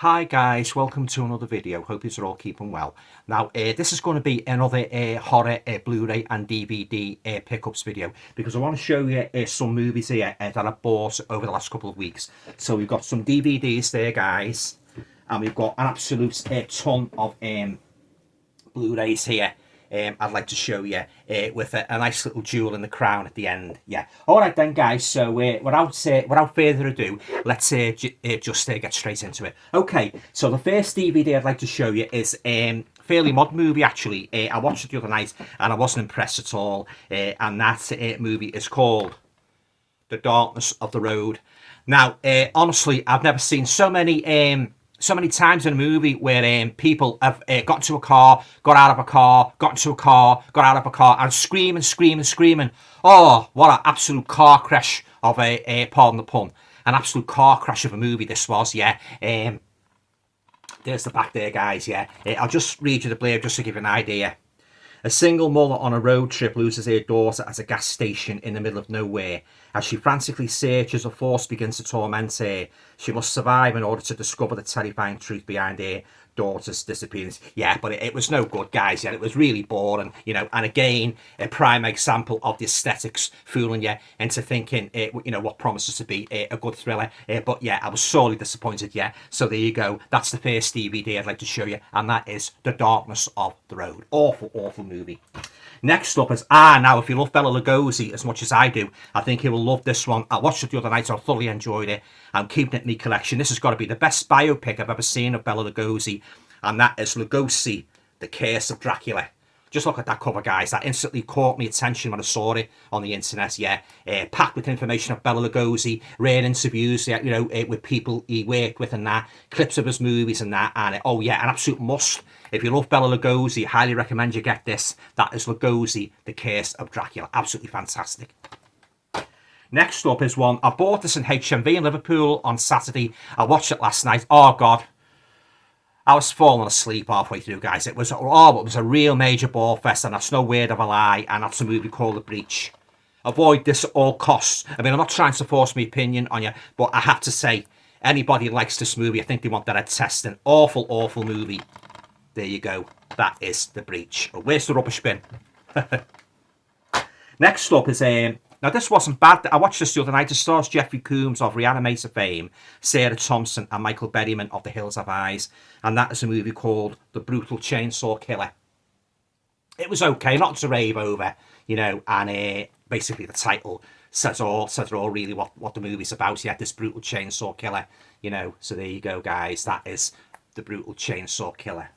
Hi guys, welcome to another video. Hope you're all keeping well. Now, this is going to be another horror Blu-ray and DVD pickups video because I want to show you some movies here that I bought over the last couple of weeks. So we've got some DVDs there, guys, and we've got an absolute ton of Blu-rays here. I'd like to show you with a nice little jewel in the crown at the end. Yeah. All right then, guys. So without further ado, let's just get straight into it. Okay. So the first DVD I'd like to show you is fairly modern movie actually. I watched it the other night and I wasn't impressed at all. And that movie is called The Darkness of the Road. Now, honestly, I've never seen so many times in a movie where people have got into a car, got out of a car, got into a car, got out of a car, and screaming. Oh, what an absolute car crash of pardon the pun, an absolute car crash of a movie this was, yeah. There's the back there, guys, yeah. I'll just read you the blurb just to give you an idea. A single mother on a road trip loses her daughter at a gas station in the middle of nowhere. As she frantically searches, a force begins to torment her. She must survive in order to discover the terrifying truth behind her daughter's disappearance. Yeah, but it was no good, guys. Yeah, it was really boring, you know. And again, a prime example of the aesthetics fooling you into thinking, what promises to be a good thriller. But yeah, I was sorely disappointed. Yeah, so there you go. That's the first DVD I'd like to show you, and that is The Darkness of the Road. Awful movie. Next up is now if you love Bela Lugosi as much as I do, I think you will love this one. I watched it the other night, so I thoroughly enjoyed it. I'm keeping it in my collection. This has got to be the best biopic I've ever seen of Bela Lugosi, and that is Lugosi, The Curse of Dracula. Just look at that cover, guys. That instantly caught my attention when I saw it on the internet. Yeah, packed with information of Bela Lugosi, rare interviews, with people he worked with and that, clips of his movies and that. And oh yeah, an absolute must. If you love Bela Lugosi, I highly recommend you get this. That is Lugosi, The Curse of Dracula. Absolutely fantastic. Next up is one. I bought this in HMV in Liverpool on Saturday. I watched it last night. Oh God. I was falling asleep halfway through, guys. It was a real major ball fest, and that's no word of a lie, and that's a movie called The Breach. Avoid this at all costs. I mean, I'm not trying to force my opinion on you, but I have to say, anybody who likes this movie, I think they want that at testing. Awful movie. There you go. That is The Breach. Where's the rubbish bin? Next up is now this wasn't bad. I watched this the other night. It stars Jeffrey Combs of Reanimator fame, Sarah Thompson and Michael Berryman of The Hills Have Eyes, and that is a movie called The Brutal Chainsaw Killer. It was okay, not to rave over, and basically the title says all really what the movie's about. Yeah, this brutal chainsaw killer, So there you go, guys. That is The Brutal Chainsaw Killer.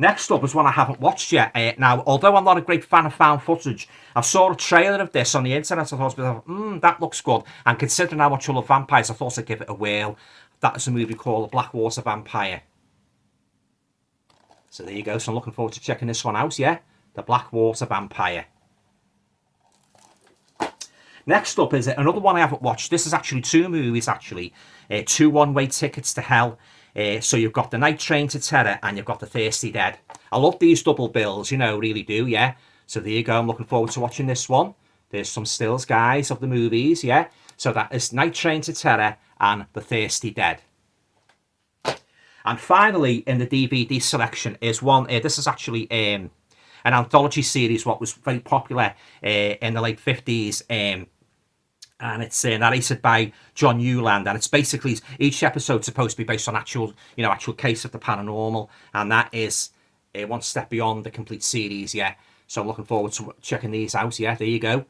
Next up is one I haven't watched yet. Now, although I'm not a great fan of found footage, I saw a trailer of this on the internet. I thought, that looks good. And considering how much I love vampires, I thought I'd give it a whirl. That is a movie called The Blackwater Vampire. So there you go. So I'm looking forward to checking this one out, yeah? The Blackwater Vampire. Next up is another one I haven't watched. This is actually two movies, actually. Two one-way tickets to hell. So you've got The Night Train to Terror and you've got The Thirsty Dead. I love these double bills, really do, yeah. So there you go. I'm looking forward to watching this one. There's some stills, guys, of the movies, yeah. So that is Night Train to Terror and The Thirsty Dead. And finally, in the DVD selection is one. This is actually an anthology series, what was very popular in the late 50s. And it's narrated by John Newland, and it's basically each episode supposed to be based on actual case of the paranormal, and that is one step beyond the complete series. Yeah, so I'm looking forward to checking these out. Yeah, there you go,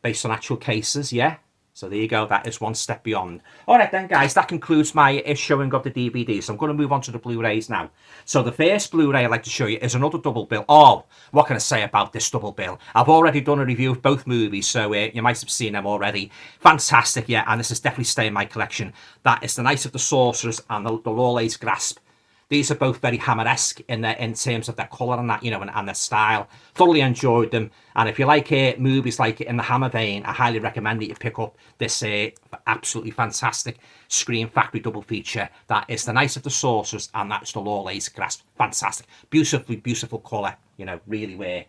based on actual cases. Yeah, so there you go. That is one step beyond. All right then, guys, that concludes my showing of the DVD. So I'm going to move on to the Blu-rays now. So the first Blu-ray I'd like to show you is another double bill. Oh, what can I say about this double bill? I've already done a review of both movies, so you might have seen them already. Fantastic, yeah, and this is definitely staying in my collection. That is The Night of the Sorcerers and the Lawley's Grasp. These are both very Hammer-esque in terms of their colour and that, and their style. Thoroughly enjoyed them. And if you like movies like in the Hammer vein, I highly recommend that you pick up this absolutely fantastic Scream Factory double feature. That is The Night of the Sorcerers and that's The Lawley's Grasp. Fantastic. Beautiful colour, really rare.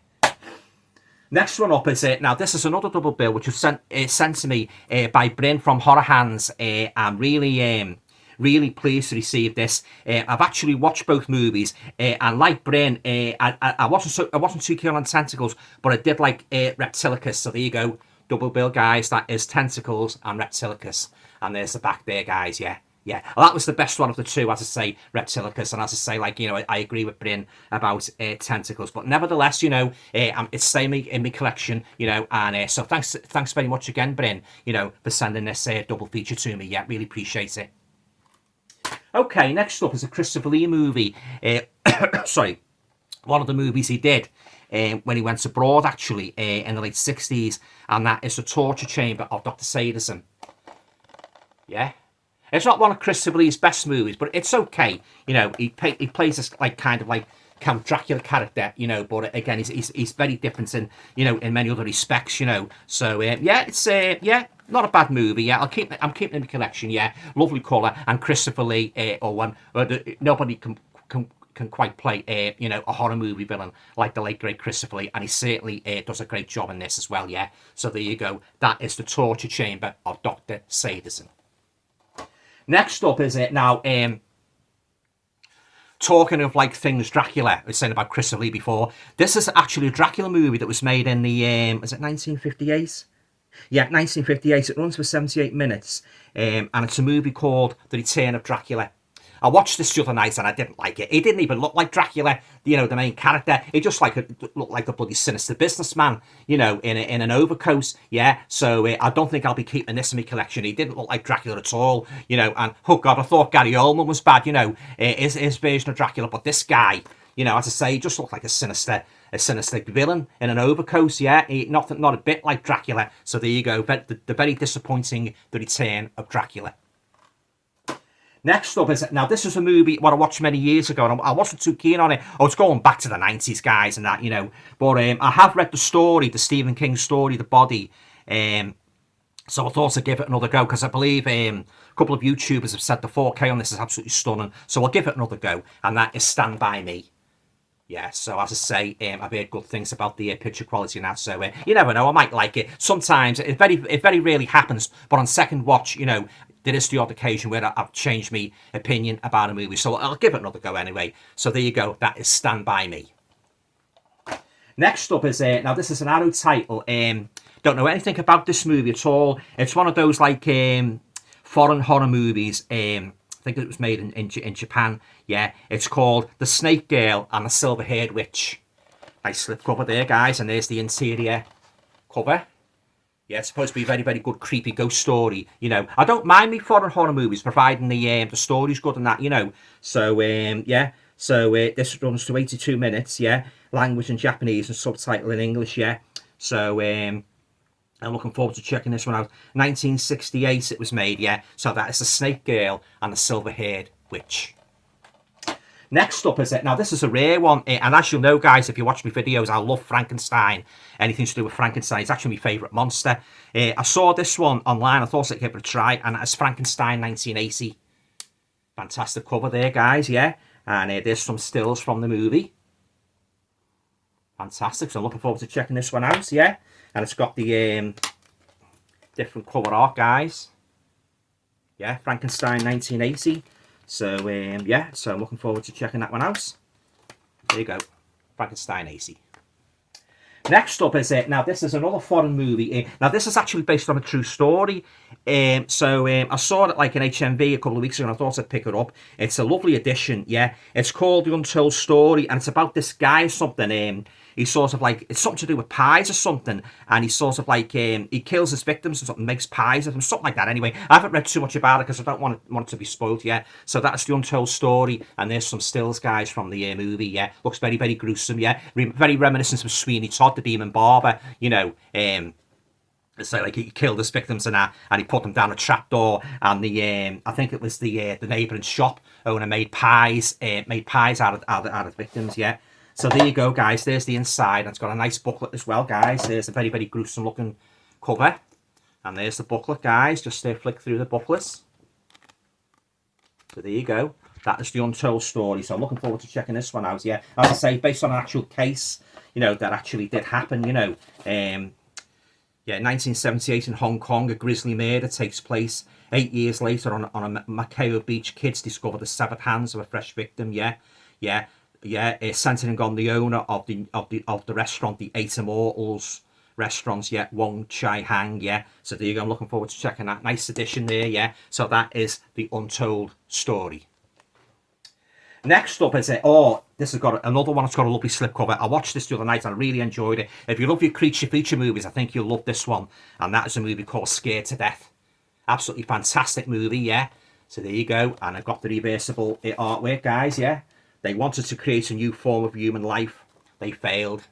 Next one up is now this is another double bill which was sent to me by Bryn from Horror Hands. I'm really really pleased to receive this. I've actually watched both movies, and like Bryn, I wasn't too keen on Tentacles, but I did like Reptilicus. So there you go, double bill, guys. That is Tentacles and Reptilicus, and there's the back there, guys. Yeah. Yeah, well, that was the best one of the two, as I say, Reptilicus, and as I say, like, you know, I agree with Bryn about Tentacles, but nevertheless, you know, it's staying in my collection, you know, and so thanks very much again, Bryn, you know, for sending this double feature to me. Yeah, really appreciate it. Okay, next up is a Christopher Lee movie. Sorry, one of the movies he did when he went abroad, actually, in the late 60s, and that is The Torture Chamber of Dr. Sadism. Yeah. It's not one of Christopher Lee's best movies, but it's okay. You know, he plays this like kind of like Count Dracula character, you know. But again, he's very different in, you know, in many other respects, you know. So yeah, it's yeah, not a bad movie. Yeah, I'm keeping it in the collection. Yeah, lovely colour, and Christopher Lee, nobody can quite play you know, a horror movie villain like the late great Christopher Lee, and he certainly does a great job in this as well. Yeah, so there you go. That is The Torture Chamber of Dr. Sadism. Next up is it now. Talking of like things Dracula, I was saying about Christopher Lee before. This is actually a Dracula movie that was made in the is it 1958? Yeah, 1958. It runs for 78 minutes, and it's a movie called The Return of Dracula. I watched this the other night and I didn't like it. He didn't even look like Dracula, you know, the main character. He just looked like a bloody sinister businessman, you know, in an overcoat. Yeah, so I don't think I'll be keeping this in my collection. He didn't look like Dracula at all, you know. And oh god, I thought Gary Oldman was bad, you know, his version of Dracula. But this guy, you know, as I say, he just looked like a sinister villain in an overcoat. Yeah, not a bit like Dracula. So there you go. The very disappointing The Return of Dracula. Next up is, now this is a movie what I watched many years ago, and I wasn't too keen on it. Oh, it's going back to the 90s, guys, and that, you know. But I have read the story, the Stephen King story, The Body. So I thought I'd give it another go, because I believe a couple of YouTubers have said the 4K on this is absolutely stunning. So I'll give it another go, and that is Stand By Me. Yeah, so as I say, I've heard good things about the picture quality and that, so you never know, I might like it. Sometimes, it very rarely happens, but on second watch, you know, there is the odd occasion where I've changed my opinion about a movie, so I'll give it another go anyway. So there you go, that is Stand By Me. Next up is, now this is an Arrow title, don't know anything about this movie at all. It's one of those like foreign horror movies, I think it was made in Japan. Yeah, it's called The Snake Girl and the Silver-Haired Witch. Nice slipcover there, guys, and there's the interior cover. Yeah, it's supposed to be a very, very good creepy ghost story. You know, I don't mind me foreign horror movies, providing the story's good and that, you know. So yeah, so this runs to 82 minutes. Yeah, language in Japanese and subtitle in English. Yeah, so I'm looking forward to checking this one out. 1968 it was made. Yeah, so that is The Snake Girl and the Silver-Haired Witch. Next up is it. Now, this is a rare one. And as you'll know, guys, if you watch my videos, I love Frankenstein. Anything to do with Frankenstein. It's actually my favourite monster. I saw this one online. I thought I'd give it a try. And it's Frankenstein 1980. Fantastic cover there, guys. Yeah. And there's some stills from the movie. Fantastic. So I'm looking forward to checking this one out. Yeah. And it's got the different cover art, guys. Yeah. Frankenstein 1980. So, yeah, so I'm looking forward to checking that one out. There you go, Frankenstein 80. Next up is it. Now, this is another foreign movie. Now, this is actually based on a true story. I saw it like in HMV a couple of weeks ago, and I thought I'd pick it up. It's a lovely edition, yeah. It's called The Untold Story, and it's about this guy or something. He's sort of like, it's something to do with pies or something, and he's sort of like, he kills his victims and something, makes pies of them, something like that. Anyway, I haven't read too much about it because I don't want it to be spoiled yet. So that's The Untold Story, and there's some stills, guys, from the movie. Yeah, looks very, very gruesome. Yeah, very reminiscent of Sweeney Todd, the Demon Barber. You know, it's like he killed his victims and that, and he put them down a trapdoor. And the I think it was the neighbouring shop owner made pies out of victims. Yeah. So there you go, guys. There's the inside. And it's got a nice booklet as well, guys. There's a very, very gruesome looking cover. And there's the booklet, guys. Just flick through the booklets. So there you go. That is The Untold Story. So I'm looking forward to checking this one out. Yeah, as I say, based on an actual case, you know, that actually did happen, you know. Yeah, 1978 in Hong Kong, a grisly murder takes place. 8 years later, on a Macao Beach, kids discover the severed hands of a fresh victim. Yeah, yeah, yeah. Centering on the owner of the restaurant, the Eight Immortals restaurants. Yeah, Wong Chai Hang. Yeah. So there you go. I'm looking forward to checking that. Nice addition there. Yeah. So that is the Untold Story. Next up is this has got another one. It's got a lovely slipcover. I watched this the other night and I really enjoyed it. If you love your creature feature movies, I think you'll love this one. And that is a movie called Scared to Death. Absolutely fantastic movie, yeah. So there you go. And I've got the reversible artwork, guys, yeah. They wanted to create a new form of human life. They failed.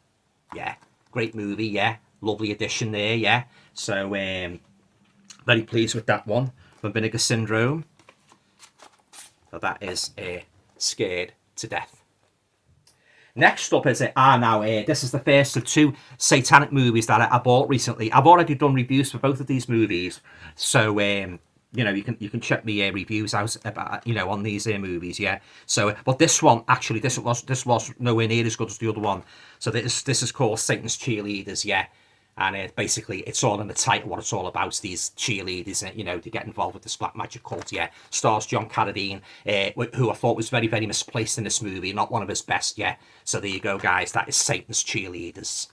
Yeah. Great movie, yeah. Lovely addition there, yeah. So very pleased with that one from Vinegar Syndrome. So that is Scared to Death. Next up is this is the first of two satanic movies that I bought recently. I've already done reviews for both of these movies, so you can check the reviews out about, on these movies, yeah. So but this one actually this was nowhere near as good as the other one. So this is called Satan's Cheerleaders, yeah. And basically, it's all in the title, what it's all about. These cheerleaders, to get involved with this black magic cult, yeah. Stars John Carradine, who I thought was very, very misplaced in this movie. Not one of his best, yeah. So there you go, guys. That is Satan's Cheerleaders.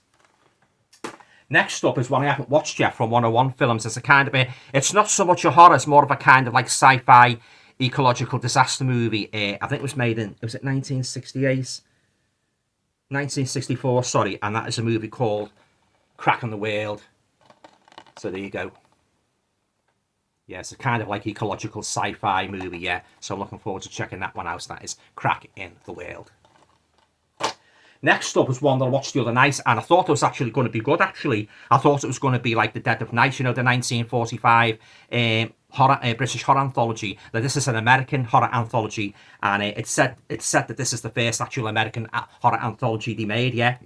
Next up is one I haven't watched yet from 101 Films. It's a kind of it's not so much a horror, it's more of a kind of like sci-fi ecological disaster movie. I think it was made in, was it 1968? 1964, sorry. And that is a movie called Crack in the World. So there you go. Yeah, it's a kind of like ecological sci-fi movie, yeah. So I'm looking forward to checking that one out. That is Crack in the World. Next up was one that I watched the other night, and I thought it was actually going to be good, actually. I thought it was going to be like The Dead of Night, the 1945 British horror anthology. Now, this is an American horror anthology, and it said that this is the first actual American horror anthology they made, yeah.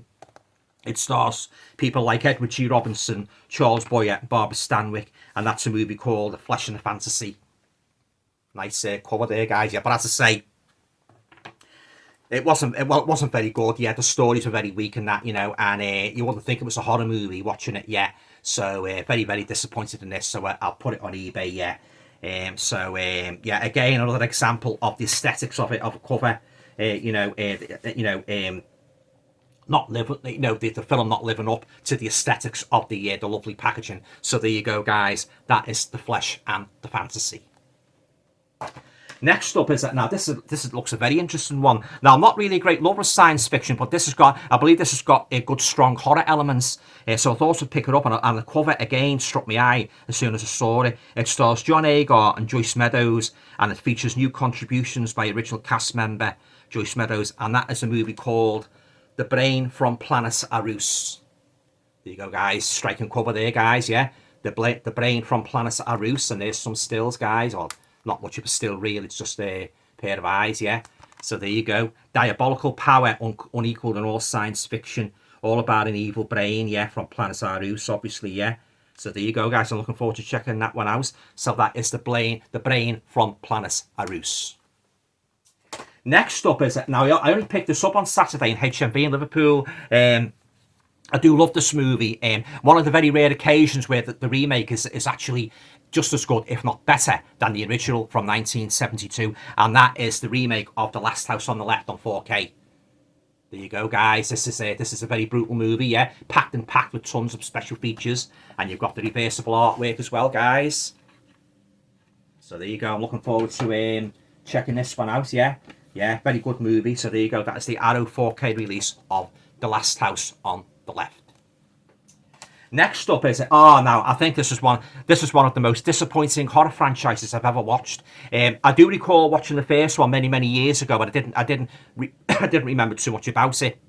It stars people like Edward G. Robinson, Charles Boyer, and Barbara Stanwyck, and that's a movie called The Flesh and the Fantasy. Nice cover there, guys. Yeah, but as I say, it wasn't very good. Yeah, the stories were very weak and that, and you wouldn't think it was a horror movie watching it. Yeah, so very, very disappointed in this. So I'll put it on eBay. Yeah, yeah, again another example of the aesthetics of it, of a cover. Not living, the film not living up to the aesthetics of the lovely packaging. So there you go, guys. That is The Flesh and the Fantasy. Next up is now this looks a very interesting one. Now I'm not really a great lover of science fiction, but I believe this has got a good strong horror elements. So I thought I'd pick it up, and the cover again struck my eye as soon as I saw it. It stars John Agar and Joyce Meadows, and it features new contributions by original cast member Joyce Meadows, and that is a movie called The Brain from Planet Arus. There you go, guys. Striking cover there, guys, yeah. The Brain from Planet Arus, and there's some stills, guys. Or not much of a still, really. It's just a pair of eyes, yeah. So there you go. Diabolical power, unequaled in all science fiction. All about an evil brain, yeah, from Planet Arus, obviously, yeah. So there you go, guys. I'm looking forward to checking that one out. So that is the brain from Planet Arus. Next up is, now I only picked this up on Saturday in HMV in Liverpool. I do love this movie. One of the very rare occasions where the remake is actually just as good, if not better, than the original from 1972. And that is the remake of The Last House on the Left on 4K. There you go, guys. This is a very brutal movie, yeah. Packed with tons of special features. And you've got the reversible artwork as well, guys. So there you go. I'm looking forward to checking this one out, yeah. Yeah, very good movie. So there you go. That is the Arrow 4K release of The Last House on the Left. Next up is now I think this is one of the most disappointing horror franchises I've ever watched. I do recall watching the first one many years ago, but I didn't remember too much about it.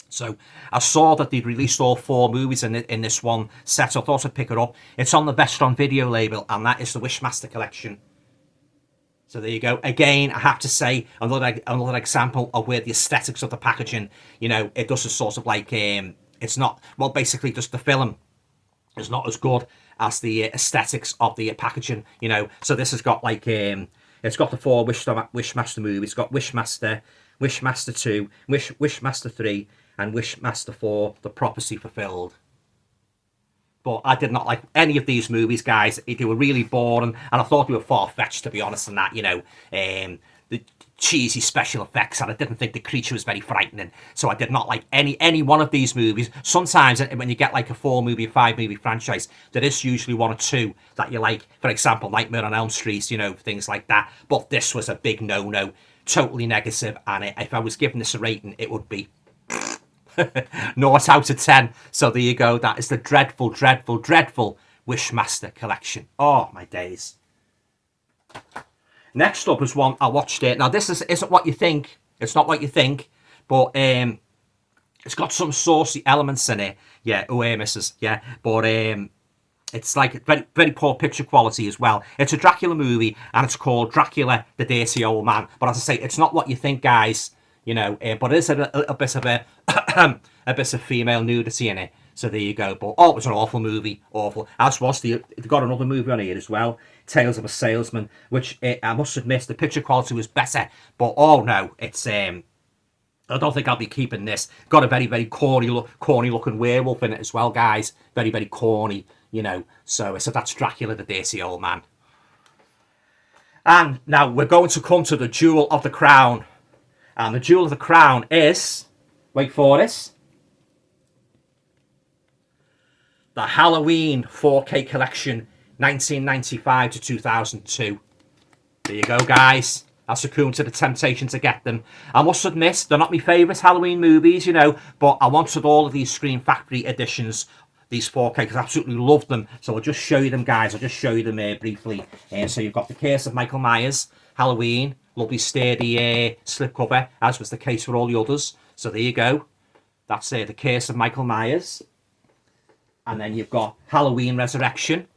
So I saw that they'd released all 4 movies in this one set. So I thought I'd pick it up. It's on the Vestron video label, and that is the Wishmaster collection. So there you go. Again, I have to say, another example of where the aesthetics of the packaging, it doesn't sort of like, it's not, well, basically just the film is not as good as the aesthetics of the packaging, So this has got like, it's got the 4 Wishmaster movies. It's got Wishmaster, Wishmaster 2, Wishmaster 3, and Wishmaster 4, The Prophecy Fulfilled. But I did not like any of these movies, guys. They were really boring, and I thought they were far-fetched, to be honest, and that, you know, the cheesy special effects, and I didn't think the creature was very frightening. So I did not like any one of these movies. Sometimes when you get like a 4-movie, 5-movie franchise, there is usually 1 or 2 that you like. For example, Nightmare on Elm Street, you know, things like that. But this was a big no-no, totally negative, and if I was giving this a rating, it would be 0 out of 10. So there you go. That is the dreadful, dreadful, dreadful Wishmaster collection. Oh, my days. Next up is one I watched it. Now, this isn't what you think. It's not what you think. But it's got some saucy elements in it. Yeah, missus. Yeah, but it's like very, very poor picture quality as well. It's a Dracula movie, and it's called Dracula, the Dirty Old Man. But as I say, it's not what you think, guys. You know, but it is a bit of a bit of female nudity in it. So there you go. But it was an awful movie, awful. As was they got another movie on here as well, Tales of a Salesman, which I must admit the picture quality was better. But oh no, it's I don't think I'll be keeping this. Got a very, very corny looking werewolf in it as well, guys. Very, very corny, you know. So that's Dracula, the Dirty Old Man. And now we're going to come to the Jewel of the Crown. And the Jewel of the Crown is, wait for this, the Halloween 4K collection, 1995 to 2002. There you go, guys. I succumbed to the temptation to get them. I must admit, they're not my favourite Halloween movies, you know, but I wanted all of these Scream Factory editions, these 4K, because I absolutely love them. So I'll just show you them, guys. I'll just show you them briefly. So you've got The Curse of Michael Myers, Halloween, lovely sturdy slipcover, as was the case for all the others. So there you go. That's The Curse of Michael Myers. And then you've got Halloween Resurrection.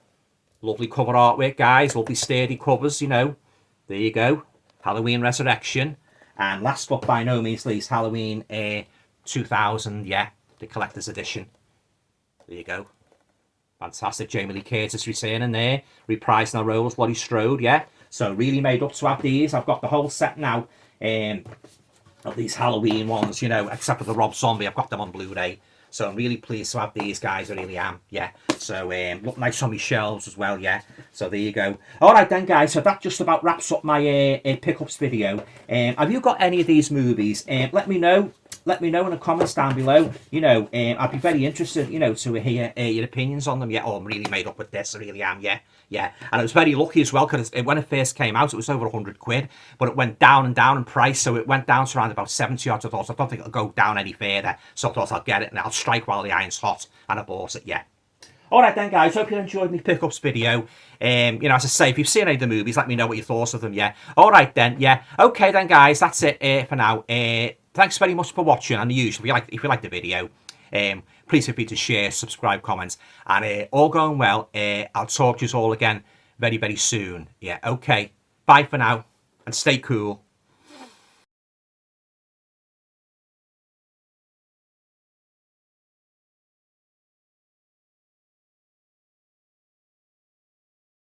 Lovely cover artwork, guys. Lovely sturdy covers, you know. There you go. Halloween Resurrection. And last but by no means least, Halloween 2000, yeah, the collector's edition. There you go. Fantastic. Jamie Lee Curtis returning there. Reprising her roles, Laurie Strode, yeah. So really made up to have these. I've got the whole set now of these Halloween ones, you know, except for the Rob Zombie. I've got them on Blu-ray. So I'm really pleased to have these, guys. I really am, yeah. So look nice on my shelves as well, yeah. So there you go. All right then, guys. So that just about wraps up my pickups video. Have you got any of these movies? Let me know. Let me know in the comments down below. You know, I'd be very interested, you know, to hear your opinions on them. Yeah, I'm really made up with this. I really am, yeah. Yeah, and I was very lucky as well, because when it first came out, it was over 100 quid, but it went down and down in price, so it went down to around about 70 odd. I thought, I don't think it'll go down any further, so I thought I'll get it, and I'll strike while the iron's hot, and I bought it, yeah. Alright then, guys, hope you enjoyed my pickups video. You know, as I say, if you've seen any of the movies, let me know what you thought of them, yeah. Alright then, yeah. Okay then, guys, that's it for now. Thanks very much for watching, and usually, if you like the video, please feel free to share, subscribe, comment, and all going well, I'll talk to you all again very, very soon. Yeah, okay. Bye for now, and stay cool.